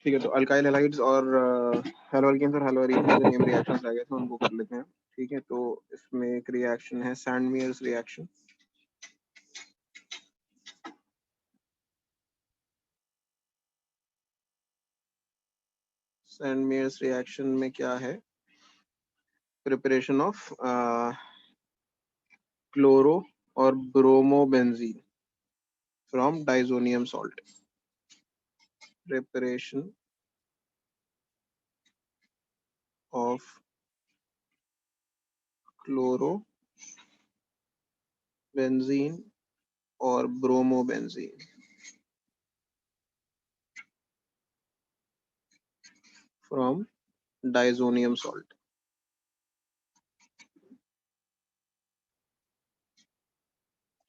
ठीक है, तो अल्काइल हैलाइड्स और हैलोअल्केन्स और हैलोअरीन के जो नेम रिएक्शंस रह गए थे उनको कर लेते हैं। ठीक है, तो इसमें एक रिएक्शन है सैंडमेयर्स रिएक्शन। सैंडमेयर्स रिएक्शन में क्या है, प्रिपरेशन ऑफ क्लोरो और bromobenzene from diazonium salt. Preparation of chloro benzene और ब्रोमोबेंजीन फ्रॉम डाइजोनियम सॉल्ट।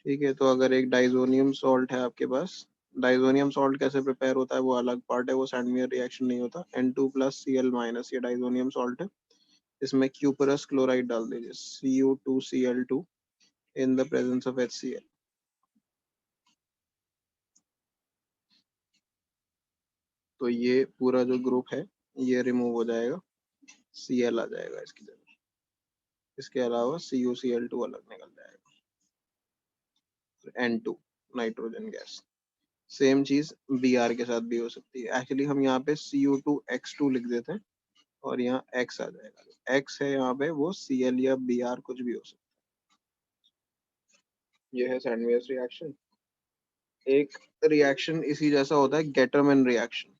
ठीक है, तो अगर एक डाइजोनियम सॉल्ट है आपके पास, डाइजोनियम सॉल्ट कैसे प्रिपेयर होता है वो अलग पार्ट है, वो सैंडमेयर रिएक्शन नहीं होता। N2+Cl- ये डाइजोनियम सॉल्ट है, इसमें क्यूपरस क्लोराइड डाल दीजिए, Cu2Cl2 in the presence of HCl। तो ये पूरा जो ग्रुप है ये रिमूव हो जाएगा, Cl आ जाएगा इसकी जगह। इसके अलावा CuCl2 अलग निकल जाएगा, N2 नाइट्रोजन गैस। सेम चीज Br के साथ भी हो सकती है। एक्चुअली हम यहाँ पे Cu2X2 लिख देते हैं और यहाँ X आ जाएगा। X है यहाँ पे, वो Cl या Br कुछ भी हो सकता है। ये है सैंडमेयर्स रिएक्शन। एक रिएक्शन इसी जैसा होता है गेटरमैन रिएक्शन।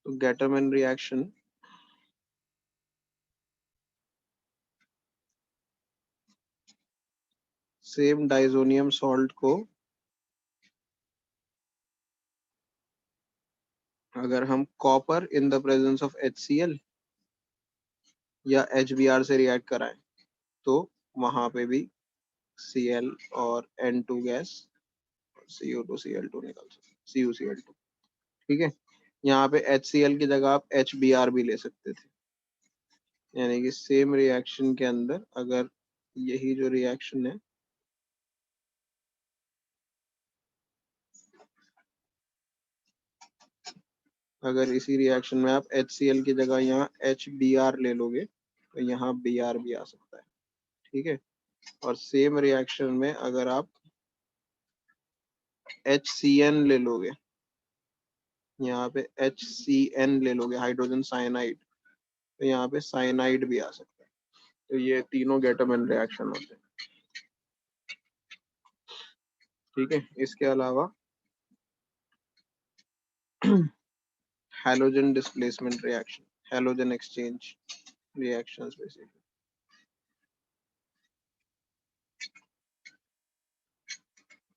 तो Gattermann reaction same diazonium salt को अगर हम copper in the presence of HCl या HBr से रिएक्ट कराएं तो वहां पे भी Cl और N2 गैस, Cu2Cl2 निकल सकता है, CuCl2। ठीक है, यहाँ पे HCl की जगह आप HBr भी ले सकते थे। यानी कि सेम रिएक्शन के अंदर अगर यही जो रिएक्शन है, अगर इसी रिएक्शन में आप HCl की जगह यहाँ HBr ले लोगे तो यहाँ Br भी आ सकता है। ठीक है, और सेम रिएक्शन में अगर आप HCN ले लोगे, यहाँ पे HCN ले लोगे, हाइड्रोजन साइनाइड, तो यहाँ पे साइनाइड भी आ सकता है। तो ये तीनों गेटरमैन रिएक्शन होते हैं। ठीक है, इसके अलावा halogen displacement reaction, halogen exchange reactions basically.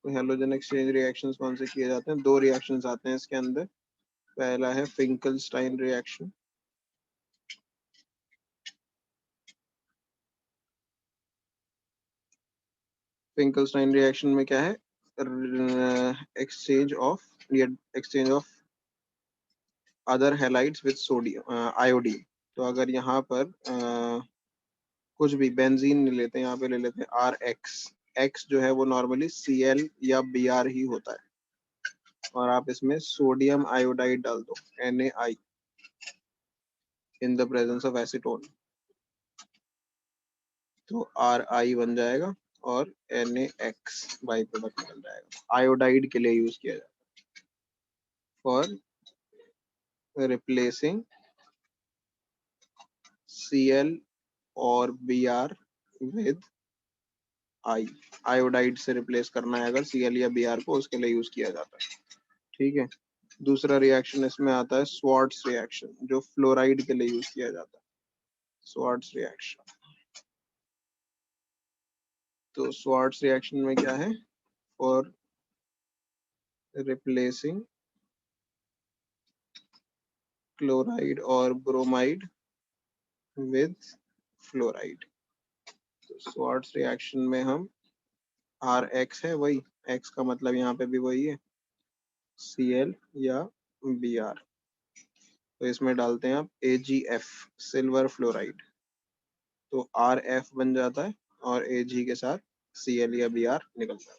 तो हैलोजन एक्सचेंज रिएक्शंस कौन से किए जाते हैं? दो रिएक्शंस आते हैं इसके अंदर। पहला है फिंकलस्टाइन रिएक्शन। फिंकलस्टाइन रिएक्शन में क्या है, exchange of other halides with sodium iodine. तो अगर यहाँ पर कुछ भी बेंजीन नहीं लेते हैं, यहाँ पे ले लेते हैं RX। X जो है वो नॉर्मली Cl या Br ही होता है, और आप इसमें सोडियम आयोडाइड डाल दो, NaI, in the presence of acetone, तो Ri बन जाएगा और NaX बाई प्रोडक्ट निकल जाएगा। आयोडाइड के लिए यूज किया जाता है फॉर रिप्लेसिंग Cl और Br विद I। आयोडाइड से रिप्लेस करना है अगर Cl या Br को, उसके लिए यूज किया जाता है। ठीक है, दूसरा रिएक्शन इसमें आता है स्वार्ट्स रिएक्शन, जो फ्लोराइड के लिए यूज किया जाता है, स्वार्ट्स रिएक्शन। तो स्वार्ट्स रिएक्शन में क्या है, फॉर रिप्लेसिंग क्लोराइड और ब्रोमाइड विद फ्लोराइड। तो स्वार्ट्स रिएक्शन में हम RX है वही, X का मतलब यहाँ पे भी वही है, Cl या Br, तो इसमें डालते हैं आप AgF, सिल्वर फ्लोराइड, तो RF बन जाता है और Ag के साथ Cl या Br निकलता है।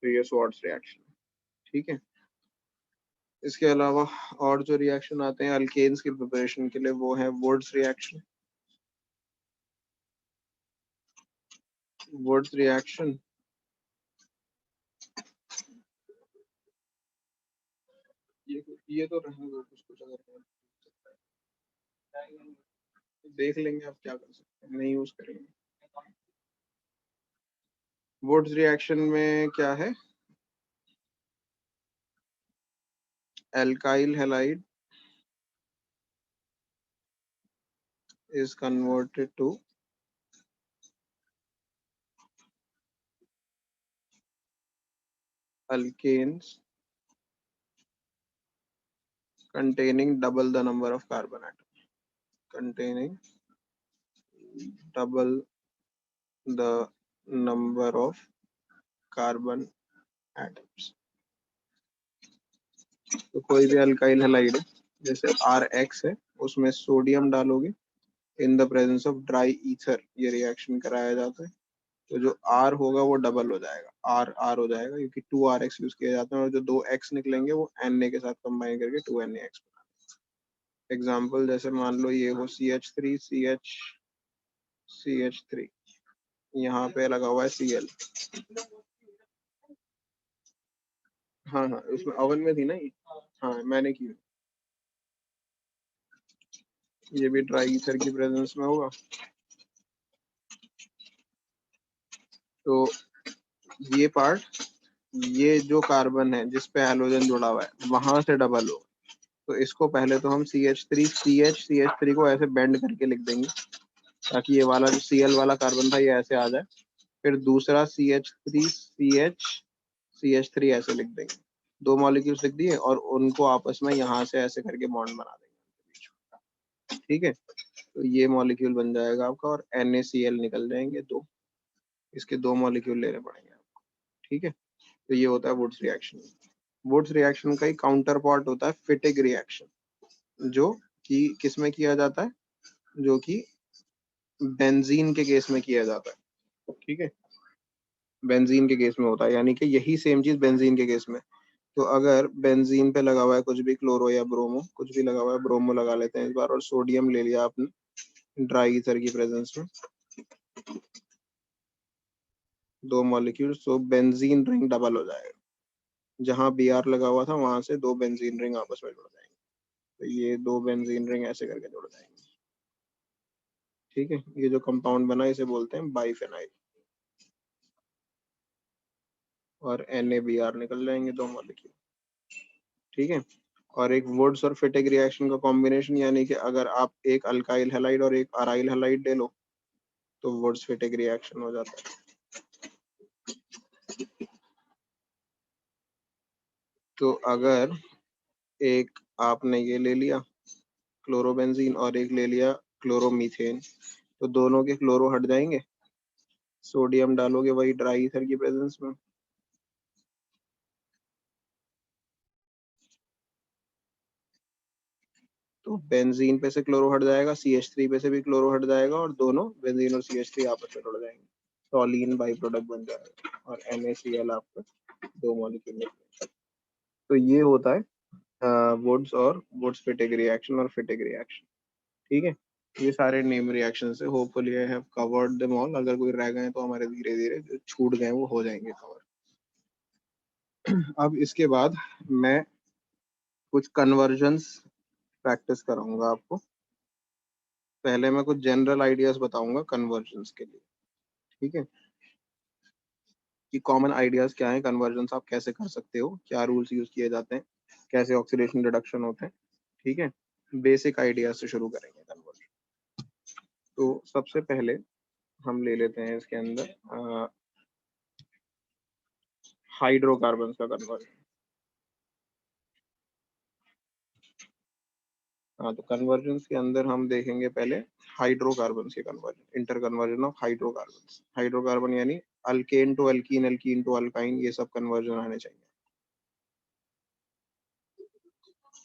तो ये स्वार्ट्ज रिएक्शन, ठीक है। इसके अलावा और जो रिएक्शन आते हैं अल्केन्स की प्रिपरेशन के लिए वो है वुड्स रिएक्शन। वुड्स रिएक्शन ये तो रहने दो, कुछ कुछ अगर देख लेंगे आप क्या कर सकते हैं, नहीं यूज करेंगे। वुड्स रिएक्शन में क्या है, alkyl halide is converted to alkanes containing double the number of carbon atoms, containing double the number of carbon atoms। तो कोई भी अल्काइल हैलाइड है जैसे RX है, उसमें सोडियम डालोगे in the presence of dry ether, ये रिएक्शन कराया जाता है। तो जो R होगा वो डबल हो जाएगा, R हो जाएगा, क्योंकि 2RX यूज किया जाता है, और जो 2X निकलेंगे वो Na के साथ कंबाइन करके 2NaX। एग्जाम्पल जैसे मान लो ये हो CH3 CH3, यहाँ पे लगा हुआ है Cl। हाँ हाँ, उसमें ओवन में थी ना ये, हाँ मैंने की। ये भी ड्राई ईथर की प्रेजेंस में होगा। तो ये पार्ट, ये जो कार्बन है जिस पे हैलोजन जुड़ा हुआ है वहां से डबल हो। तो इसको पहले तो हम CH3 को ऐसे बेंड करके लिख देंगे ताकि ये वाला जो Cl वाला कार्बन था ये ऐसे आ जाए। फिर दूसरा CH3 ऐसे लिख देंगे, दो मॉलिक्यूल्स लिख दिए और उनको आपस में यहाँ से ऐसे करके बॉन्ड बना देंगे, ठीक है। तो ये मॉलिक्यूल बन जाएगा आपका और NaCl निकल जाएंगे दो, इसके दो मॉलिक्यूल लेने पड़ेंगे आपको, ठीक है। तो ये होता है वुड्स रिएक्शन। वुड्स रिएक्शन का ही काउंटर पार्ट होता है फिटिग रिएक्शन, जो कि किस में किया जाता है, जो कि बेंजीन के केस में किया जाता है, ठीक है। बेंजीन के केस में होता है, यानी कि यही सेम चीज बेंजीन के केस में। तो अगर बेंजीन पे लगा हुआ है कुछ भी, क्लोरो या ब्रोमो, कुछ भी लगा हुआ है, ब्रोमो लगा लेते हैं इस बार, और सोडियम ले लिया आपने ड्राई ईथर की प्रेजेंस में, दो मॉलिक्यूल, तो बेंजीन रिंग डबल हो जाएगा। जहां Br लगा हुआ था वहां से दो बेंजीन रिंग आपस में जुड़ जाएंगे। तो ये दो बेंजीन रिंग ऐसे करके जुड़ जाएंगे, ठीक है। ये जो कंपाउंड बना इसे बोलते हैं बाइफेनाइल, और NaBr निकल जाएंगे दो मॉलिक्यूल, ठीक है। और एक वुड्स और फिटिक रिएक्शन का कॉम्बिनेशन, यानी कि अगर आप एक अल्काइल हैलाइड और एक अराइल हैलाइड ले लो तो वुड्स फिटिक रिएक्शन हो जाता है। तो अगर एक आपने ये ले लिया क्लोरोबेंजीन और एक ले लिया क्लोरोमीथेन, तो दोनों के क्लोरो हट जाएंगे, सोडियम डालोगे वही ड्राई ईथर की प्रेजेंस में, तो बेंजीन पे से क्लोरो हट जाएगा, CH3 पे से भी क्लोरो हट जाएगा, और दोनों बेंजीन और CH3 आपस में जुड़ जाएंगे, टॉलीन बाई प्रोडक्ट बन जाएगा, और NaCl आपका दो मॉलिक्यूल। तो ये होता है वुड्स और वुड्स फिटिक रिएक्शन और फिटिक रिएक्शन, ठीक है। ये सारे नेम रिएक्शन है। Hopefully I have covered them all. अगर कोई रह गए तो हमारे धीरे धीरे जो छूट गए वो हो जाएंगे कवर। अब इसके बाद मैं कुछ कन्वर्जन्स प्रैक्टिस कराऊंगा आपको। पहले मैं कुछ जनरल आइडियाज बताऊंगा कन्वर्जन्स के लिए, ठीक है, कि कॉमन आइडियाज क्या है, कन्वर्जन्स आप कैसे कर सकते हो, क्या रूल्स यूज किए जाते हैं, कैसे ऑक्सीडेशन रिडक्शन होते हैं, ठीक है। बेसिक आइडियाज से शुरू करेंगे कन्वर्जन। तो सबसे पहले हम ले लेते हैं इसके अंदर हाइड्रोकार्बन का कन्वर्जन। हाँ, तो कन्वर्जन के अंदर हम देखेंगे पहले हाइड्रोकार्बन के conversion, inter conversion of hydrocarbon. Hydrocarbon यानी alkane to alkene, alkene to alkyne, ये सब कन्वर्जन आने चाहिए।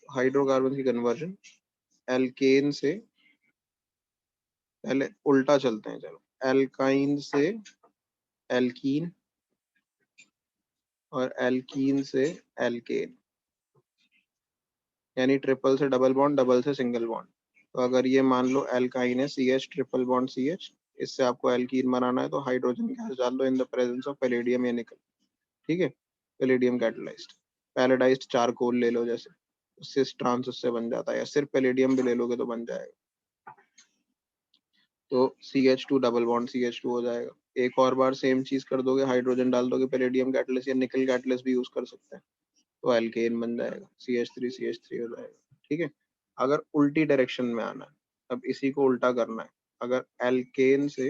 हाइड्रोकार्बन की कन्वर्जन एल्केन से, पहले उल्टा चलते हैं, चलो, एल्काइन से एल्कीन और एल्कीन से एल्केन, यानी ट्रिपल से डबल बॉन्ड, डबल से सिंगल बॉन्ड। तो अगर ये मान लो एल्काइन है, C H triple bond C H, इससे आपको एल्कीन बनाना है तो हाइड्रोजन गैस डाल दो in the presence of palladium या निकल। ठीक है, पैलेडियम कैटलाइज्ड। पैलेडाइज्ड चारकोल ले लो जैसे, सिस ट्रांस उससे बन जाता है, या सिर्फ पैलेडियम भी ले लोगे तो बन जाएगा। तो CH2 डबल बॉन्ड CH2 हो जाएगा। एक और बार सेम चीज कर दोगे, हाइड्रोजन डाल दोगे, पैलेडियम कैटलिस्ट या निकल कैटलिस्ट भी यूज कर सकते हैं, तो एल्केन बन जाएगा, CH3 हो जाएगा। ठीक है, अगर उल्टी डायरेक्शन में आना है, अब इसी को उल्टा करना है। अगर एल्केन से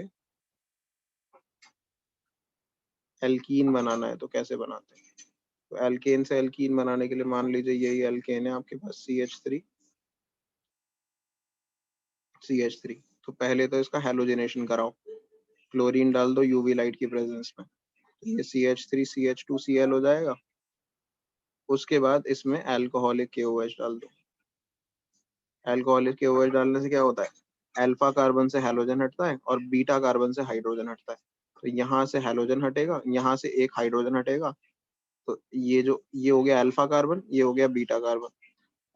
एल्कीन बनाना है तो कैसे बनाते हैं? तो एल्केन से एल्कीन बनाने के लिए मान लीजिए यही एल्केन है आपके पास, CH3। तो पहले तो इसका हेलोजिनेशन कराओ, क्लोरीन डाल दो यूवी लाइट की प्रेजेंस में, तो ये CH3 CH2Cl हो जाएगा। उसके बाद इसमें अल्कोहलिक KOH डाल दो। अल्कोहलिक KOH डालने से क्या होता है, अल्फा कार्बन से हैलोजन हटता है और बीटा कार्बन से हाइड्रोजन हटता है। तो यहाँ से हैलोजन हटेगा, यहाँ से एक हाइड्रोजन हटेगा, तो ये हो गया अल्फा कार्बन, ये हो गया बीटा कार्बन।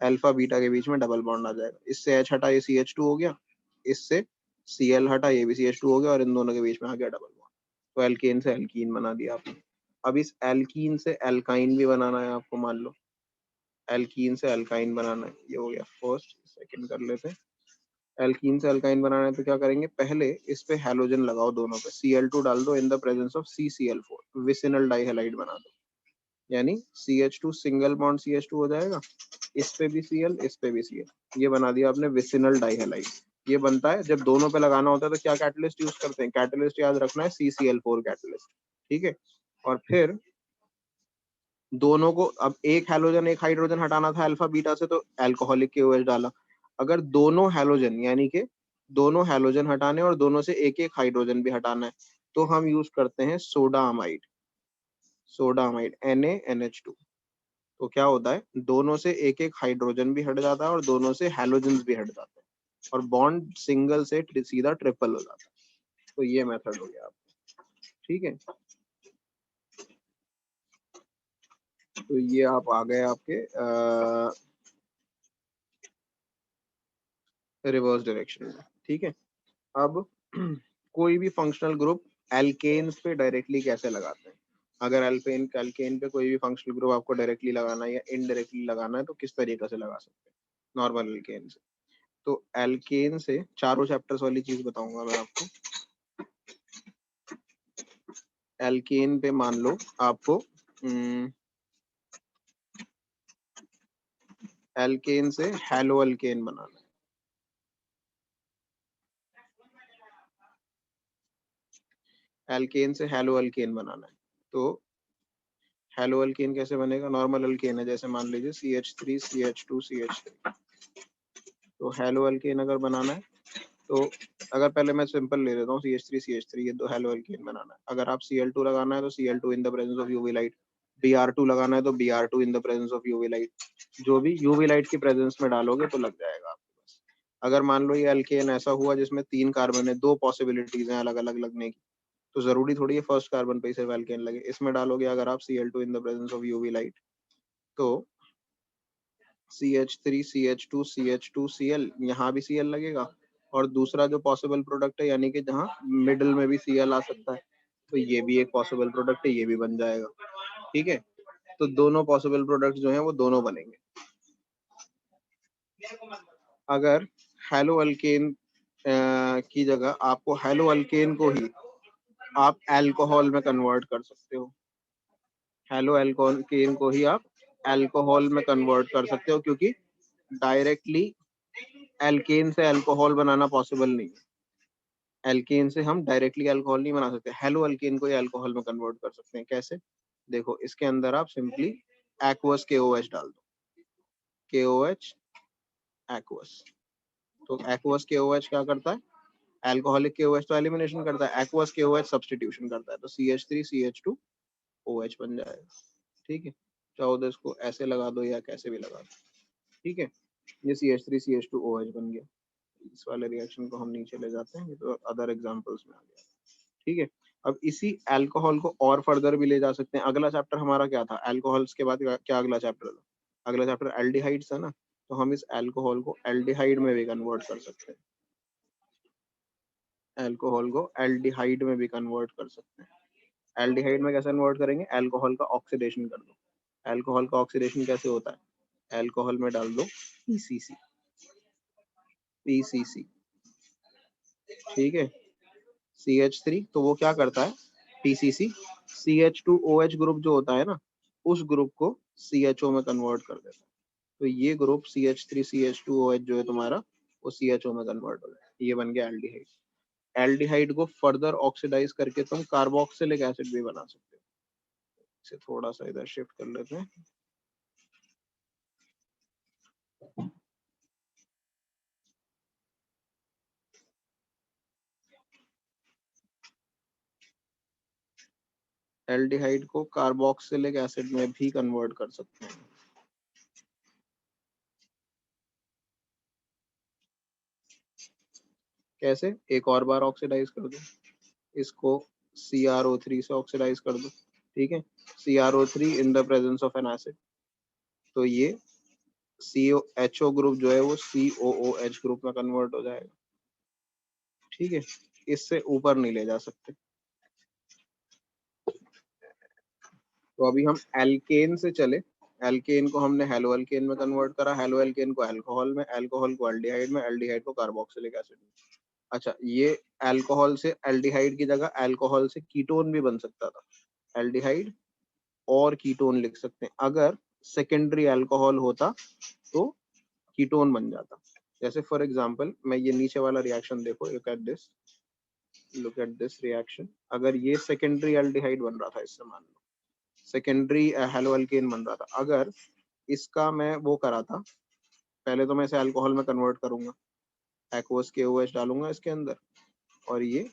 अल्फा बीटा के बीच में डबल बॉन्ड आ जाएगा, इससे H हटा ये CH2 हो गया, इससे Cl हटा ये भी CH2 हो गया, और इन दोनों के बीच में आ गया डबल बॉन्ड। तो एल्केन से एल्कीन बना दिया आपने। अब इस एल्कीन से एल्काइन भी बनाना है आपको, मान लो एल्कीन से अल्काइन बनाना है, ये हो गया फर्स्ट। सेकंड कर लेते हैं। एल्कीन से अल्काइन बनाना है तो क्या करेंगे, पहले इस पे हैलोजन लगाओ दोनों पे, Cl2 डाल दो in the presence of CCl4, vicinal dihalide बना दो, यानी CH2 सिंगल बॉन्ड CH2 हो जाएगा, इस पे भी Cl, इस पे भी Cl, ये बना दिया आपने विसिनल डाइहेलाइड। ये बनता है जब दोनों पे लगाना होता है तो क्या कैटलिस्ट यूज करते हैं, कैटलिस्ट याद रखना है CCl4 कैटलिस्ट। ठीक है, और फिर दोनों को, अब एक हैलोजन एक हाइड्रोजन हटाना था अल्फा बीटा से, तो अल्कोहलिक KOH डाला। अगर दोनों हैलोजन, यानी कि दोनों हैलोजन हटाने और दोनों से एक एक हाइड्रोजन भी हटाना है, तो हम यूज करते हैं सोडा अमाइड, NaNH2। तो क्या होता है, दोनों से एक एक हाइड्रोजन भी हट जाता है और दोनों से हैलोजन भी हट जाते हैं, और बॉन्ड सिंगल से सीधा ट्रिपल हो जाता है। तो ये मेथड हो गया आपका। ठीक है, तो ये आप आ गए आपके रिवर्स डायरेक्शन में। ठीक है, अब कोई भी फंक्शनल ग्रुप एल्केन्स पे डायरेक्टली कैसे लगाते हैं? अगर एल्केन पे कोई भी फंक्शनल ग्रुप आपको डायरेक्टली लगाना है या इनडायरेक्टली लगाना है तो किस तरीके से लगा सकते हैं नॉर्मल एल्केन से? तो एल्केन से चारों चैप्टर्स वाली चीज बताऊंगा मैं आपको। एल्केन पे मान लो आपको एल्केन से हैलो एल्केन बनाना है। एल्केन से हैलो एल्केन बनाना है, तो हैलो अल्केन कैसे बनेगा, नॉर्मल अल्केन है जैसे मान लीजिए CH3 CH2 CH3। तो हैलो अल्केन अगर बनाना है तो, अगर पहले मैं सिंपल ले लेता हूँ CH3 CH3, ये दो हैलो अल्केन बनाना है। अगर आप Cl2 लगाना है तो Cl2 in the presence of UV light, Br2 लगाना है तो Br2 in the presence of UV light, जो भी यूवी लाइट की प्रेजेंस में डालोगे तो लग जाएगा आपके पास। अगर मान लो ये अल्केन ऐसा हुआ जिसमें 3 कार्बन है, दो पॉसिबिलिटीज हैं अलग अलग लगने की, तो जरूरी थोड़ी है फर्स्ट कार्बन पे ही सिर्फ एल्केन लगे। इसमें डालोगे अगर आप Cl2 in the presence of UV light, तो CH3 CH2 CH2Cl, यहाँ भी Cl लगेगा, और दूसरा जो पॉसिबल प्रोडक्ट है, यानी कि जहाँ मिडिल में भी Cl आ सकता है, तो ये भी एक पॉसिबल प्रोडक्ट है, ये भी बन जाएगा। ठीक है, तो दोनों पॉसिबल प्रोडक्ट जो हैं वो दोनों बनेंगे। अगर हैलो अल्केन की जगह आपको हैलो अल्केन को ही आप अल्कोहल में कन्वर्ट कर सकते हो, हेलो अल्कोहल को ही आप अल्कोहल में कन्वर्ट कर सकते हो, क्योंकि डायरेक्टली एल्केन से अल्कोहल बनाना पॉसिबल नहीं है। एल्केन से हम डायरेक्टली अल्कोहल नहीं बना सकते, हेलो अल्केन को ही अल्कोहल में कन्वर्ट कर सकते हैं। कैसे? देखो, इसके अंदर आप सिंपली एक्वस KOH डाल दो, KOH एक्वस। तो एक्वस KOH क्या करता है, अल्कोहलिक KOH तो एलिमिनेशन करता है, एक्वस KOH सब्स्टिट्यूशन करता है, तो CH3 CH2OH बन जाएगा। ठीक है, चाहो तो इसको ऐसे लगा दो या कैसे भी लगा दो। ठीक है, ये CH3 CH2OH बन गया। इस वाले रिएक्शन को हम नीचे ले जाते हैं, ये तो अदर एग्जांपल्स में आ गया। ठीक है, अब इसी अल्कोहल को और फर्दर भी ले जा सकते हैं। अगला चैप्टर हमारा क्या था, अल्कोहल्स के बाद क्या अगला चैप्टर था? अगला चैप्टर एल्डिहाइड्स था ना, तो हम इस अल्कोहल को एल्डिहाइड में भी कन्वर्ट कर सकते हैं, अल्कोहल को एल्डिहाइड में भी कन्वर्ट कर सकते हैं। एल्डिहाइड में कैसे कन्वर्ट करेंगे, अल्कोहल का ऑक्सीडेशन कर दो। अल्कोहल का ऑक्सीडेशन कैसे होता है, अल्कोहल में डाल दो पीसीसी, पीसीसी, ठीक है, CH3, तो वो क्या करता है, पीसीसी CH2OH ग्रुप जो होता है ना, उस ग्रुप को CHO में कन्वर्ट कर देता है। तो ये ग्रुप CH3CH2OH जो है तुम्हारा, वो CHO में कन्वर्ट हो जाए, ये बन गया एल्डिहाइड। एल्डिहाइड को फर्दर ऑक्सीडाइज करके तुम कार्बोक्सिलिक एसिड भी बना सकते हो। इसे थोड़ा सा इधर शिफ्ट कर लेते हैं। एल्डिहाइड को कार्बोक्सिलिक एसिड में भी कन्वर्ट कर सकते हैं। कैसे, एक और बार ऑक्सीडाइज कर दो इसको, CrO3 से ऑक्सीडाइज कर दो, ठीक है, CrO3 in the presence of N acid, तो ये COHO ग्रुप जो है वो COOH ग्रुप में कन्वर्ट हो जाएगा, ठीक है, इससे ऊपर नहीं ले जा सकते। तो अभी हम एल्केन से चले, एल्केन को हमने हेलो एल्केन में कन्वर्ट करा, हेलो एल्केन को अल्कोहल में, अल्कोहल को एल्डिहाइड में, एल्डिहाइड को कार्बोक्सिलिक एसिड में। अच्छा, ये अल्कोहल से एल्डिहाइड की जगह अल्कोहल से कीटोन भी बन सकता था, एल्डिहाइड और कीटोन लिख सकते हैं। अगर सेकेंडरी अल्कोहल होता तो कीटोन बन जाता। जैसे फॉर एग्जांपल, मैं ये नीचे वाला रिएक्शन देखो, look at this, look at this reaction. अगर ये सेकेंडरी एल्डिहाइड बन रहा था, इससे मान लो सेकेंडरी हेलो एल्केन बन रहा था, अगर इसका मैं वो करा था, पहले तो मैं इसे अल्कोहल में कन्वर्ट करूंगा, एक्वस KOH डालूंगा इसके अंदर, और ये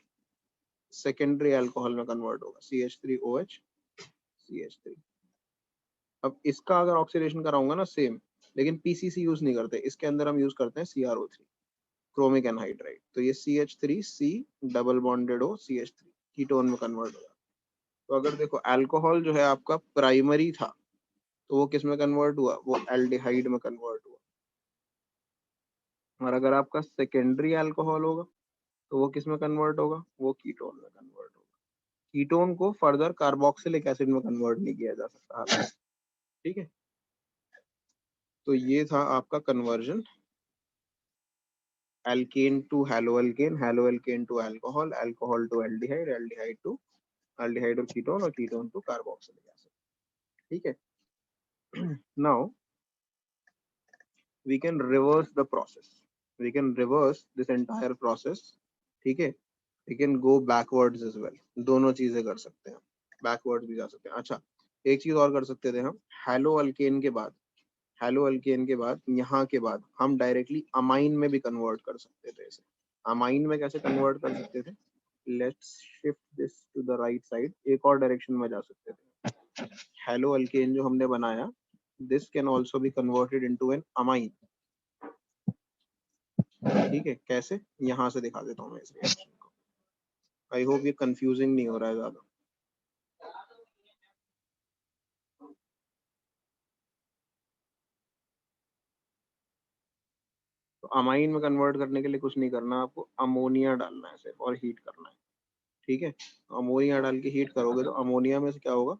सेकेंडरी अल्कोहल में कन्वर्ट होगा, CH3OH CH3। अब इसका अगर ऑक्सीडेशन कराऊंगा ना सेम, लेकिन पीसीसी यूज नहीं करते, इसके अंदर हम यूज करते हैं CrO3, क्रोमिक एनहाइड्राइड, तो ये CH3C डबल बॉन्डेड हो CH3 कीटोन में कन्वर्ट होगा। तो अगर देखो अल्कोहल जो है आपका प्राइमरी था, तो वो किस में कन्वर्ट हुआ, वो एल्डिहाइड में कन्वर्ट हुआ। और अगर आपका सेकेंडरी अल्कोहल होगा, तो वो किस में कन्वर्ट होगा, वो कीटोन में कन्वर्ट होगा। कीटोन को फर्दर कार्बोक्सिलिक एसिड में कन्वर्ट नहीं किया जा सकता, ठीक है। तो ये था आपका conversion, alkene to halo alkane to alcohol, alcohol to aldehyde, aldehyde to aldehyde और कीटोन टू कार्बोक्सिलिक एसिड, ठीक है। Now we can reverse the process, we can reverse this entire process, ठीक है, we can go backwards as well, दोनों चीजें कर सकते हैं, backwards भी जा सकते हैं। अच्छा, एक चीज और कर सकते थे हम, हेलो अल्केन के बाद, हेलो अल्केन के बाद, यहाँ के बाद हम डायरेक्टली अमाइन में भी कन्वर्ट कर सकते थे इसे। अमाइन में कैसे कन्वर्ट कर सकते थे, let's shift this to the right side, एक और डायरेक्शन में जा सकते थे। हेलो अल्केन जो हमने बनाया, this can also be converted into an amine, ठीक है, कैसे, यहाँ से दिखा देता हूँ मैं इस रिएक्शन को। आई होप ये कंफ्यूजिंग नहीं हो रहा है ज्यादा। तो अमाइन में कन्वर्ट करने के लिए कुछ नहीं करना, आपको अमोनिया डालना है सिर्फ और हीट करना है, ठीक है। अमोनिया डाल के हीट करोगे तो अमोनिया में से क्या होगा,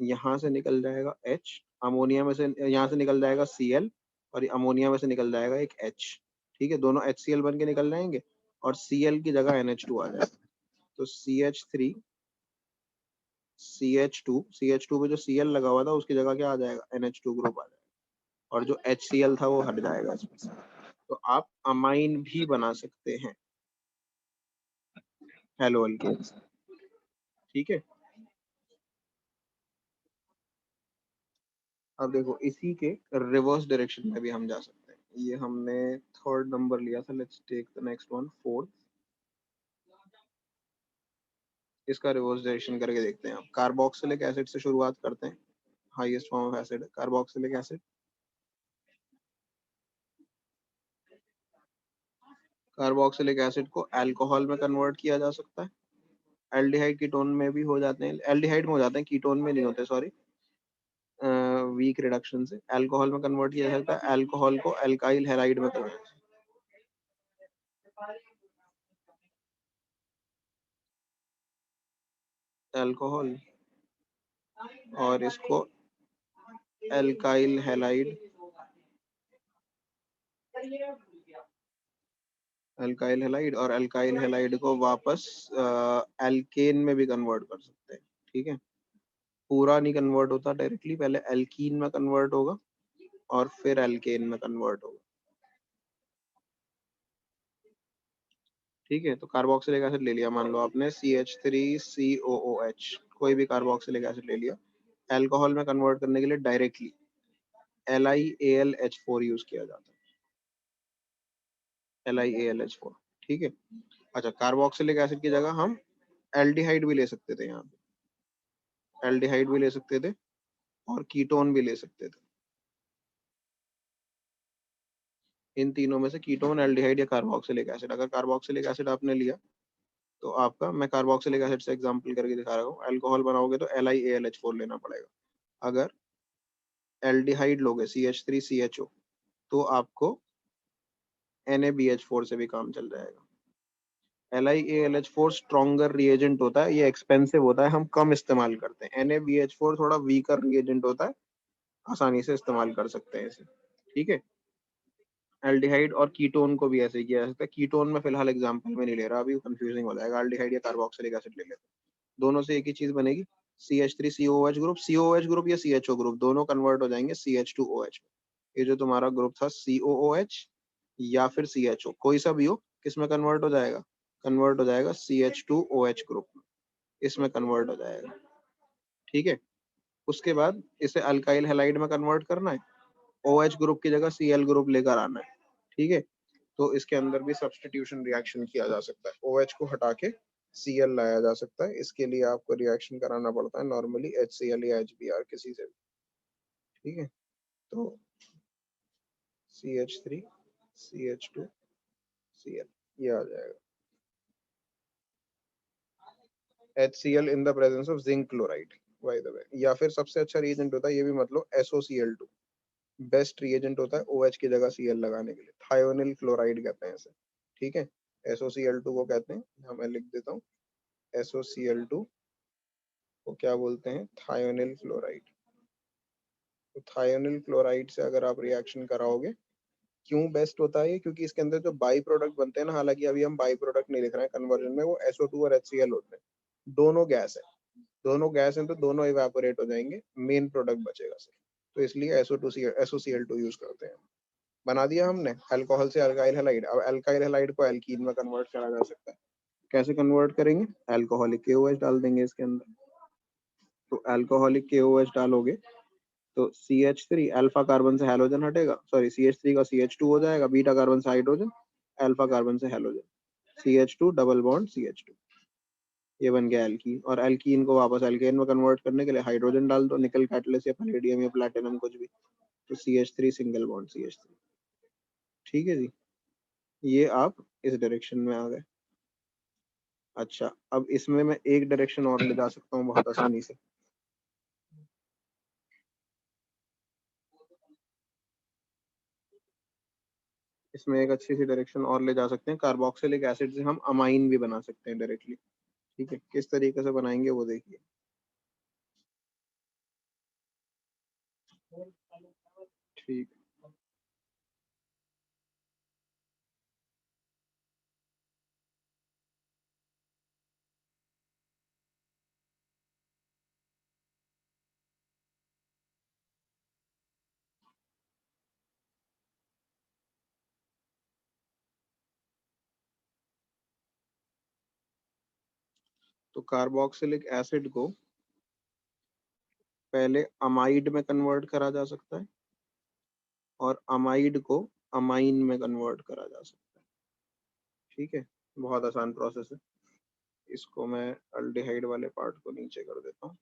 यहाँ से निकल जाएगा H, अमोनिया में से यहाँ से निकल जाएगा Cl, और अमोनिया में से निकल जाएगा एक H, ठीक है, दोनों HCl बन के निकल जाएंगे, और Cl की जगह NH2 आ जाएगा। तो CH2 पे जो Cl लगा हुआ था उसकी जगह क्या आ जाएगा, NH2 ग्रुप आ जाएगा, और जो HCl था वो हट जाएगा इसमें से। तो आप अमाइन भी बना सकते हैं हेलो अल्केन, ठीक है। अब देखो इसी के रिवर्स डायरेक्शन में भी हम जा सकते हैं, ये हमने थर्ड नंबर लिया था, let's take the next one, fourth. इसका रिवर्स डायरेक्शन करके देखते हैं। कार्बोक्सिलिक एसिड से शुरुआत करते हैं, highest form of acid carboxylic acid. Carboxylic acid को अल्कोहल में कन्वर्ट किया जा सकता है, एल्डिहाइड कीटोन में भी हो जाते हैं, एल्डिहाइड में हो जाते हैं, कीटोन में नहीं होते, सॉरी। वीक रिडक्शन से अल्कोहल में कन्वर्ट किया जा सकता है, अल्कोहल को अल्काइल हैलाइड में कन्वर्ट, अल्कोहल और इसको अल्काइल हैलाइड, अल्काइल हैलाइड और अल्काइल हैलाइड को वापस एल्केन में भी कन्वर्ट कर सकते हैं। ठीक है, पूरा नहीं कन्वर्ट होता डायरेक्टली, पहले एल्कीन में कन्वर्ट होगा और फिर एल्केन में कन्वर्ट होगा। ठीक है, तो कार्बोक्सिलिक एसिड ले लिया, मान लो आपने CH3COOH, कोई भी कार्बोक्सिलिक एसिड ले लिया, अल्कोहल में कन्वर्ट करने के लिए डायरेक्टली LiAlH4 यूज किया जाता है, LiAlH4। ठीक है, अच्छा, कार्बोक्सिलिक एसिड की जगह हम एल्डिहाइड भी ले सकते थे, यहाँ पे एल्डिहाइड भी ले सकते थे और कीटोन भी ले सकते थे। इन तीनों में से कीटोन, एल्डिहाइड या कार्बोक्सिलिक एसिड। अगर कार्बोक्सिलिक एसिड आपने लिया तो आपका, मैं कार्बोक्सिलिक एसिड से एग्जांपल करके दिखा रहा हूँ, अल्कोहल बनाओगे तो LiAlH4 लेना पड़ेगा। अगर एल्डिहाइड लोगे CH3CHO तो आपको NaBH4 से भी काम चल जाएगा। LiAlH4 स्ट्रॉन्गर रिएजेंट होता है, ये एक्सपेंसिव होता है, हम कम इस्तेमाल करते हैं। NaBH4 थोड़ा वीकर रिएजेंट होता है, आसानी से इस्तेमाल कर सकते हैं इसे। ठीक है, एल्डिहाइड और कीटोन को भी ऐसे ही किया जा सकता है। कीटोन में फिलहाल एग्जांपल में नहीं ले रहा, अभी कंफ्यूजिंग हो जाएगा, एल्डिहाइड या कार्बोक्सिलिक एसिड ले लेते हैं, दोनों से एक ही चीज बनेगी, CH3COOH ग्रुप, COOH ग्रुप या CHO ग्रुप, दोनों कन्वर्ट हो जाएंगे CH2OH में। ये जो तुम्हारा ग्रुप था COOH या फिर CHO, कोई सा भी हो, किस में कन्वर्ट हो जाएगा, कन्वर्ट हो जाएगा CH2OH ग्रुप में, इसमें कन्वर्ट हो जाएगा। ठीक है, उसके बाद इसे अल्काइल हैलाइड में कन्वर्ट करना है, OH ग्रुप की जगह Cl ग्रुप लेकर आना है। ठीक है, तो इसके अंदर भी सब्स्टिट्यूशन रिएक्शन किया जा सकता है, OH को हटा के Cl लाया जा सकता है। इसके लिए आपको रिएक्शन कराना पड़ता है नॉर्मली HCl या HBr किसी से भी। ठीक है, तो CH3CH2Cl ये आ जाएगा, HCl in the presence of zinc chloride by the way. या फिर सबसे अच्छा रिएजेंट होता है, ये भी मतलब SOCl2, बेस्ट रिएजेंट होता है OH की जगह Cl लगाने के लिए, थायोनिल क्लोराइड कहते हैं इसे। ठीक है, SOCl2 को कहते हैं, यहाँ मैं लिख देता हूँ, SOCl2 को क्या बोलते हैं, थायोनिल क्लोराइड। तो थायोनिल क्लोराइड से अगर आप रिएक्शन कराओगे, क्यों बेस्ट होता है ये, क्योंकि इसके अंदर जो बाई प्रोडक्ट बनते हैं ना, हालांकि अभी हम बाई प्रोडक्ट नहीं लिख रहे हैं कन्वर्जन में, वो SO2 और HCl होते हैं, दोनों गैस है, दोनों गैस हैं तो दोनों इवेपोरेट हो जाएंगे, मेन प्रोडक्ट बचेगा सिर्फ। तो इसलिए SOCl2 यूज करते हैं। बना दिया हमने अल्कोहल से अल्काइल हैलाइड, अब अल्काइल हैलाइड को एल्कीन में कन्वर्ट करा जा सकता है। कैसे कन्वर्ट करेंगे, अल्कोहलिक KOH डाल देंगे इसके अंदर, तो अल्कोहलिक KOH डालोगे तो CH3 अल्फा कार्बन से हैलोजन हटेगा, सॉरी CH3 का CH2 हो जाएगा, बीटा कार्बन से हाइड्रोजन, अल्फा कार्बन से halogen, CH2 double bond CH2, ये बन गया एल्कीन। और एल्कीन को वापस एल्केन में कन्वर्ट करने के लिए हाइड्रोजन डाल दो, निकल कैटलिस्ट या पैलेडियम या प्लैटिनम कुछ भी, तो CH3 सिंगल बॉन्ड CH3। ठीक है जी, ये आप इस डायरेक्शन में आ गए। अच्छा, अब इसमें मैं एक डायरेक्शन और ले जा सकता हूँ बहुत आसानी से, इसमें एक अच्छी सी डायरेक्शन और ले जा सकते हैं, कार्बोक्सिलिक एसिड से हम अमाइन भी बना सकते हैं डायरेक्टली। ठीक है, किस तरीके से बनाएंगे वो देखिए। ठीक, तो कार्बोक्सिलिक एसिड को पहले अमाइड में कन्वर्ट करा जा सकता है और अमाइड को अमाइन में कन्वर्ट करा जा सकता है। ठीक है, बहुत आसान प्रोसेस है। इसको मैं अल्डिहाइड वाले पार्ट को नीचे कर देता हूँ।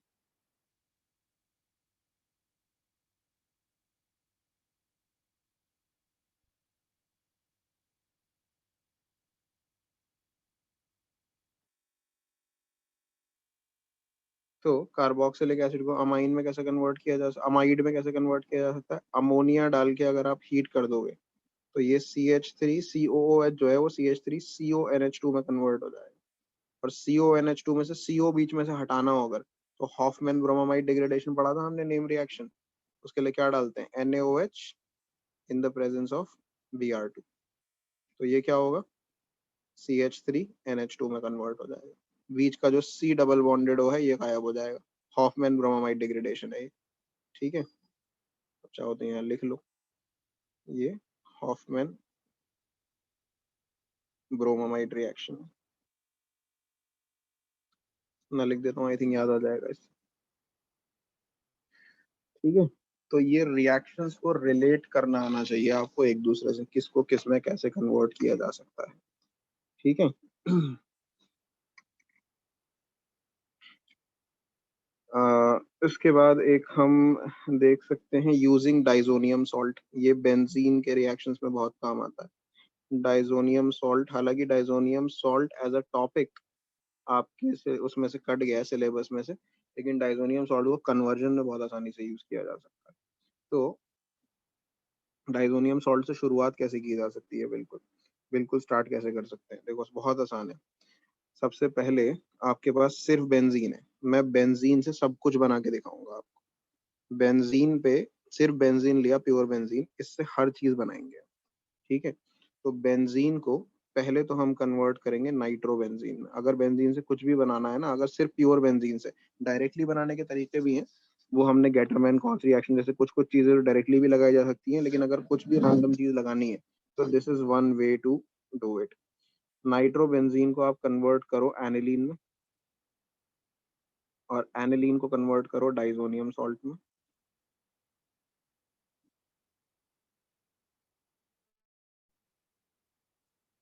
तो कार्बोक्सिलिक एसिड को अमाइन में कैसे कन्वर्ट किया जा सकता, अमाइड में कैसे कन्वर्ट किया जा सकता है, अमोनिया डाल के अगर आप हीट कर दोगे तो ये CH3COOH जो है वो CH3CONH2 में कन्वर्ट हो जाएगा। और CONH2 में से CO बीच में से हटाना हो अगर, तो हॉफमैन ब्रोमामाइड डिग्रेडेशन पढ़ा था हमने, नेम रिएक्शन, उसके लिए क्या डालते हैं, NaOH in the presence of Br2। तो ये क्या होगा, CH3NH2 में कन्वर्ट हो जाएगा। बीच का जो C डबल बॉन्डेड O है ये गायब हो जाएगा। हॉफमैन ब्रोमामाइड डिग्रेडेशन है ये, ठीक है। अब चाहो तो यहाँ लिख लो, ये हॉफमैन ब्रोमामाइड रिएक्शन, मैं लिख देता हूँ, आई थिंक याद आ जाएगा इससे, ठीक है। तो ये रिएक्शंस को रिलेट करना आना चाहिए आपको एक दूसरे से, किसको किस में कैसे कन्वर्ट किया जा सकता है, ठीक है। इसके बाद एक हम देख सकते हैं यूजिंग डाइजोनियम सॉल्ट, ये बेंजीन के रिएक्शंस में बहुत काम आता है डाइजोनियम सॉल्ट। हालांकि diazonium salt as a topic आपके से उसमें से कट गया है सिलेबस में से, लेकिन डाइजोनियम सॉल्ट को कन्वर्जन में बहुत आसानी से यूज किया जा सकता है। तो डाइजोनियम सॉल्ट से शुरुआत कैसे की जा सकती है, बिल्कुल बिल्कुल स्टार्ट कैसे कर सकते हैं, देखो बहुत आसान है। सबसे पहले आपके पास सिर्फ बेंजीन है, मैं बेंजीन से सब कुछ बना के दिखाऊंगा आपको। बेंजीन पे सिर्फ बेंजीन लिया, प्योर बेंजीन, इससे हर चीज बनाएंगे, ठीक है। तो बेंजीन को पहले तो हम कन्वर्ट करेंगे नाइट्रो बेंजीन में। अगर बेंजीन से कुछ भी बनाना है ना, अगर सिर्फ प्योर बेंजीन से, डायरेक्टली बनाने के तरीके भी हैं, वो हमने गेटरमैन कॉस रिएक्शन जैसे कुछ कुछ चीजें डायरेक्टली भी लगाई जा सकती हैं, लेकिन अगर कुछ भी रैंडम चीज लगानी है तो this is one way to do it. Nitro benzene को आप कन्वर्ट करो एनिलीन में, और एनिलीन को कन्वर्ट करो डाइजोनियम सॉल्ट में,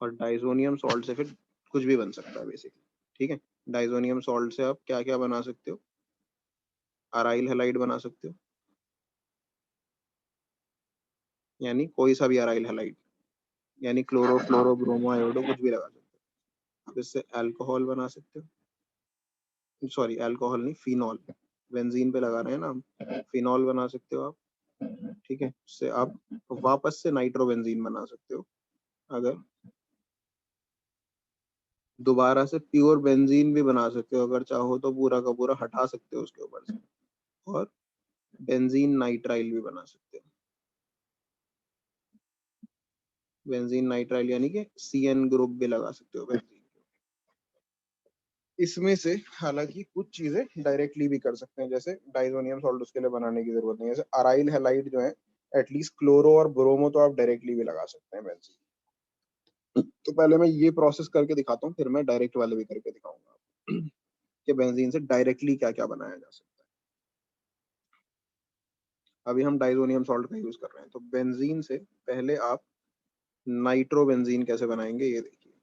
और डाइजोनियम सॉल्ट से फिर कुछ भी बन सकता है बेसिकली, ठीक है। डाइजोनियम सॉल्ट से आप क्या क्या बना सकते हो, अराइल हैलाइड बना सकते हो, यानी कोई सा भी अराइल हैलाइड, यानी क्लोरो फ्लोरो ब्रोमो आयोडो कुछ भी लगा सकते हो। आप इससे अल्कोहल बना सकते हो, सॉरी अल्कोहल नहीं, फिनॉल, बेंजीन पे लगा रहे हैं ना हम, फिनॉल बना सकते हो आप, ठीक है। उससे आप वापस से नाइट्रोबेंजीन बना सकते हो। अगर दोबारा से प्योर बेंजीन भी बना सकते हो, अगर चाहो तो पूरा का पूरा हटा सकते हो उसके ऊपर से, और बेंजीन नाइट्राइल भी बना सकते हो। बेंजीन नाइट्राइल यानी कि CN ग्रुप भी लगा सकते हो बेंजीन। इसमें से हालांकि कुछ चीजें डायरेक्टली भी कर सकते हैं, जैसे डाइजोनियम सॉल्ट उसके लिए बनाने की जरूरत नहीं है, जैसे अराइल हैलाइड जो है, एटलीस्ट क्लोरो और ब्रोमो तो आप डायरेक्टली भी लगा सकते हैं बेंजीन। तो पहले मैं ये प्रोसेस करके दिखाता हूँ, फिर मैं डायरेक्ट वाले भी करके दिखाऊंगा कि बेंजीन से डायरेक्टली क्या क्या बनाया जा सकता है। अभी हम डाइजोनियम सॉल्ट का यूज कर रहे हैं, तो बेंजीन से पहले आप नाइट्रो बेंजीन कैसे बनाएंगे ये देखिए।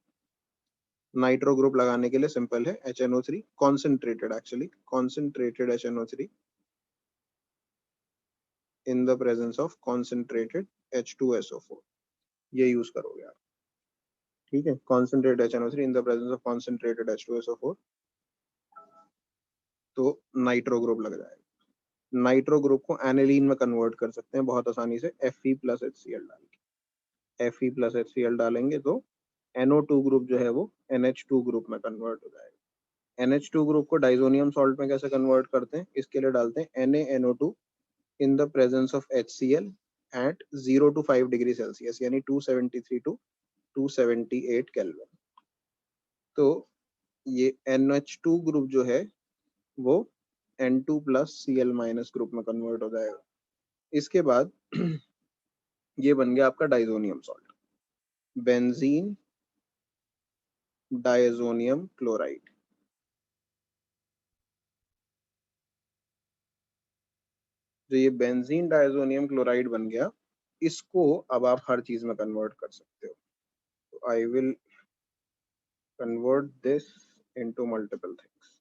नाइट्रो ग्रुप लगाने के लिए सिंपल है, HNO3 concentrated, actually concentrated HNO3 in the presence of concentrated H2SO4, ये यूज करोगे आप, ठीक है। Concentrated HNO3 in the presence of concentrated H2SO4, तो नाइट्रो ग्रुप लग जाएगा। नाइट्रो ग्रुप को एनिलीन में कन्वर्ट कर सकते हैं बहुत आसानी से, Fe प्लस HCl डाल के, Fe प्लस HCl डालेंगे तो NO2 ग्रुप जो है वो NH2 ग्रुप में कन्वर्ट हो जाएगा। NH2 ग्रुप को डाइजोनियम सॉल्ट में कैसे कन्वर्ट करते हैं, इसके लिए डालते हैं NaNO2 in the presence of HCl at 0 to 5 degree Celsius, यानी 273 to 278 केल्विन। तो ये NH2 ग्रुप जो है वो N2 plus Cl minus group में कन्वर्ट हो जाएगा। इसके बाद ये बन गया आपका diazonium salt, benzene diazonium chloride. जो ये बेंजीन डाइजोनियम क्लोराइड बन गया, इसको अब आप हर चीज में कन्वर्ट कर सकते हो। तो I will convert this into multiple things.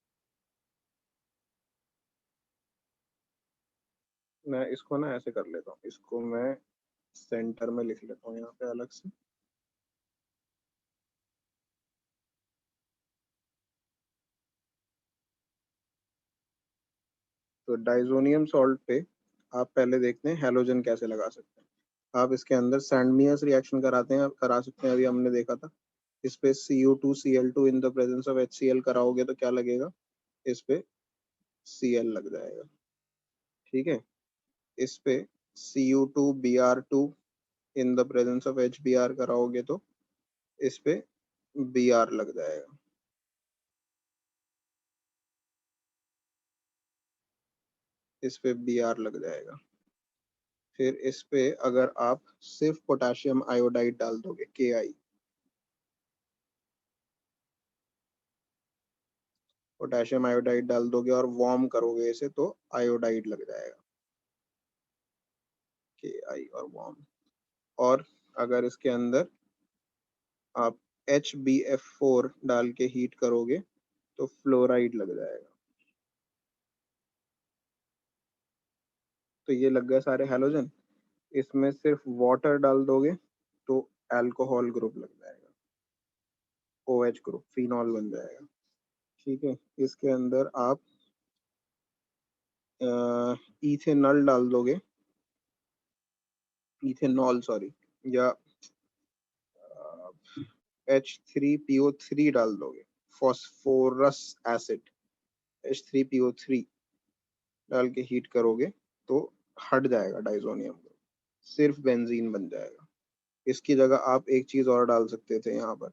मैं इसको ना ऐसे कर लेता हूँ, इसको मैं सेंटर में लिख लेता हूँ यहाँ पे अलग से। तो डाइजोनियम सॉल्ट पे आप पहले देखते हैं हैलोजन कैसे लगा सकते हैं। आप इसके अंदर सैंडमियर्स रिएक्शन करा सकते हैं, अभी हमने देखा था। इस पे CU2Cl2 in the presence of HCl कराओगे तो क्या लगेगा, इस पे Cl लग जाएगा। ठीक है, इस पे Cu2Br2 in the presence of HBr कराओगे तो इस पे Br लग जाएगा। इस पे Br लग जाएगा। फिर इस पे अगर आप सिर्फ पोटेशियम आयोडाइड डाल दोगे Ki, पोटेशियम आयोडाइड डाल दोगे और वार्म करोगे इसे तो आयोडाइड लग जाएगा, Ki और वार्म। और अगर इसके अंदर आप HbF4 डाल के हीट करोगे तो फ्लोराइड लग जाएगा। तो ये लग गए सारे हैलोजन। इसमें सिर्फ वाटर डाल दोगे तो अल्कोहल ग्रुप लग जाएगा, OH ग्रुप, फिनॉल बन जाएगा। ठीक है, इसके अंदर आप इथेनॉल डाल दोगे, इथेनॉल सॉरी, या H3PO3 डाल दोगे, फॉस्फोरस एसिड H3PO3 डाल के हीट करोगे तो हट जाएगा डाइजोनियम ग्रुप, सिर्फ बेंजीन बन जाएगा। इसकी जगह आप एक चीज और डाल सकते थे यहाँ पर,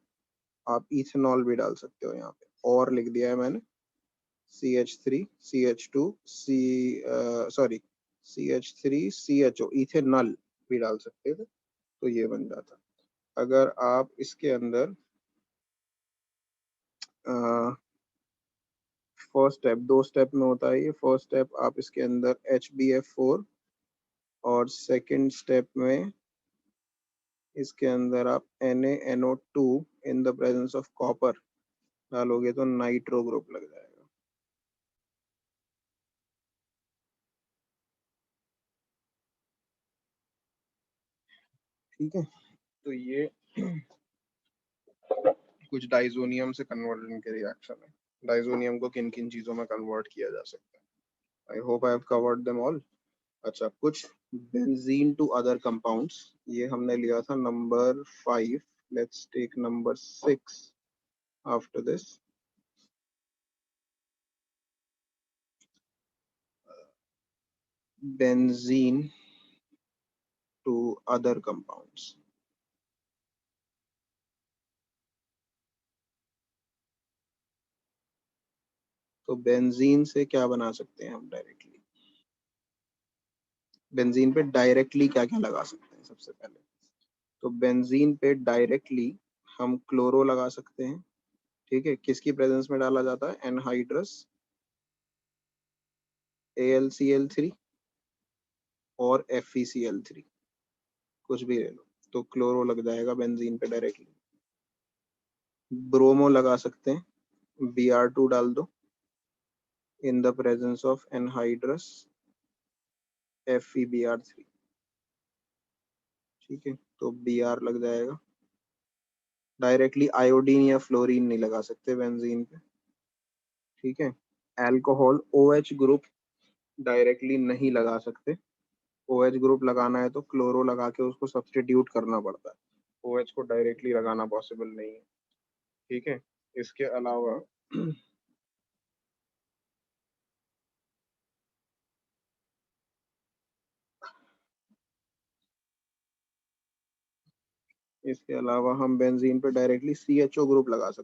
आप इथेनॉल भी डाल सकते हो यहाँ पे, और लिख दिया है मैंने, CH3CH2 सी सॉरी CH3CHO, इथेनॉल भी डाल सकते थे तो ये बन जाता। अगर आप इसके अंदर फर्स्ट स्टेप, 2 स्टेप में होता है ये, फर्स्ट स्टेप आप इसके अंदर HbF4 और सेकंड स्टेप में इसके अंदर आप NaNO2 in the presence of copper डालोगे तो नाइट्रो ग्रुप लग जाएगा। ठीक है, तो ये कुछ डाइजोनियम से कन्वर्जन के रिएक्शन है। डाइजोनियम को किन किन चीजों में कन्वर्ट किया जा सकता है। I hope I have covered them all. अच्छा, कुछ बेंजीन टू अदर कंपाउंड्स, ये हमने लिया था number 5। Let's take number 6 after this. Benzene to other compounds. तो बेंजीन से क्या बना सकते हैं हम डायरेक्टली, बेंजीन पे डायरेक्टली क्या क्या लगा सकते हैं सबसे पहले। तो बेंजीन पे डायरेक्टली हम क्लोरो लगा सकते हैं। ठीक है, किसकी प्रेजेंस में डाला जाता है, एनहाइड्रस AlCl3 और FeCl3, कुछ भी ले लो तो क्लोरो लग जाएगा बेंजीन पे डायरेक्टली। ब्रोमो लगा सकते हैं, Br2 डाल दो in the presence of anhydrous FeBr3। ठीक है, तो Br लग जाएगा। डायरेक्टली आयोडीन या फ्लोरीन नहीं लगा सकते बेंजीन पे। ठीक है, अल्कोहल OH ग्रुप डायरेक्टली नहीं लगा सकते। OH ग्रुप लगाना है तो क्लोरो लगा के उसको सब्सटीट्यूट करना पड़ता है, OH को डायरेक्टली लगाना पॉसिबल नहीं है। ठीक है, इसके अलावा इसके अलावा हम बेंजीन पे डायरेक्टली CHO ग्रुप लगा सकते हैं।